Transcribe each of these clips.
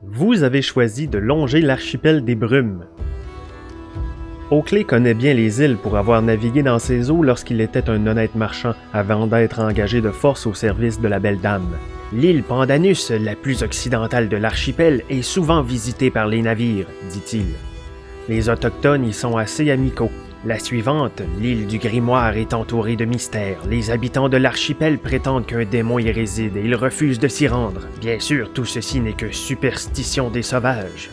Vous avez choisi de longer l'archipel des Brumes. Oakley connaît bien les îles pour avoir navigué dans ces eaux lorsqu'il était un honnête marchand avant d'être engagé de force au service de la Belle Dame. L'île Pandanus, la plus occidentale de l'archipel, est souvent visitée par les navires, dit-il. Les Autochtones y sont assez amicaux. La suivante, l'île du Grimoire, est entourée de mystères. Les habitants de l'archipel prétendent qu'un démon y réside et ils refusent de s'y rendre. Bien sûr, tout ceci n'est que superstition des sauvages.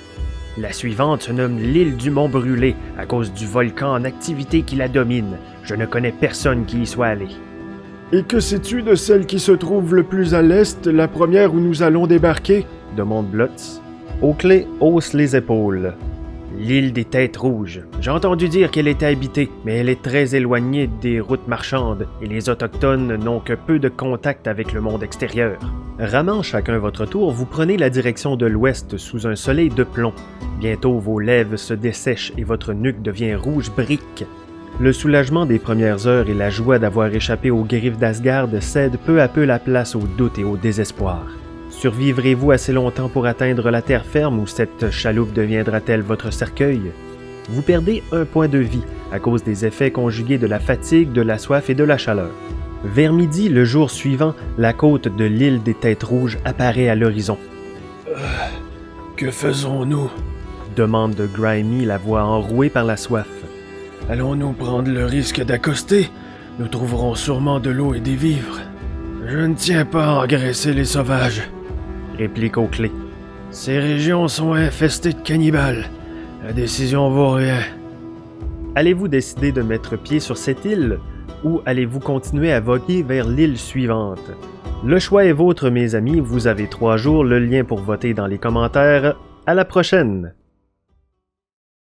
La suivante se nomme l'île du Mont Brûlé à cause du volcan en activité qui la domine. Je ne connais personne qui y soit allé. Et que sais-tu de celle qui se trouve le plus à l'est, la première où nous allons débarquer? Demande Blotz. Oakley hausse les épaules. L'île des Têtes Rouges. J'ai entendu dire qu'elle était habitée, mais elle est très éloignée des routes marchandes et les Autochtones n'ont que peu de contact avec le monde extérieur. Ramant chacun votre tour, vous prenez la direction de l'ouest sous un soleil de plomb. Bientôt, vos lèvres se dessèchent et votre nuque devient rouge brique. Le soulagement des premières heures et la joie d'avoir échappé aux griffes d'Asgard cèdent peu à peu la place au doute et au désespoir. Survivrez-vous assez longtemps pour atteindre la terre ferme ou cette chaloupe deviendra-t-elle votre cercueil? Vous perdez un point de vie à cause des effets conjugués de la fatigue, de la soif et de la chaleur. Vers midi, le jour suivant, la côte de l'île des Têtes Rouges apparaît à l'horizon. Que faisons-nous? Demande de Grimy, la voix enrouée par la soif. Allons-nous prendre le risque d'accoster? Nous trouverons sûrement de l'eau et des vivres. Je ne tiens pas à engraisser les sauvages, réplique Oakley. Ces régions sont infestées de cannibales. La décision vaut rien. Allez-vous décider de mettre pied sur cette île ou allez-vous continuer à voguer vers l'île suivante? Le choix est vôtre, mes amis. Vous avez 3 jours. Le lien pour voter dans les commentaires. À la prochaine!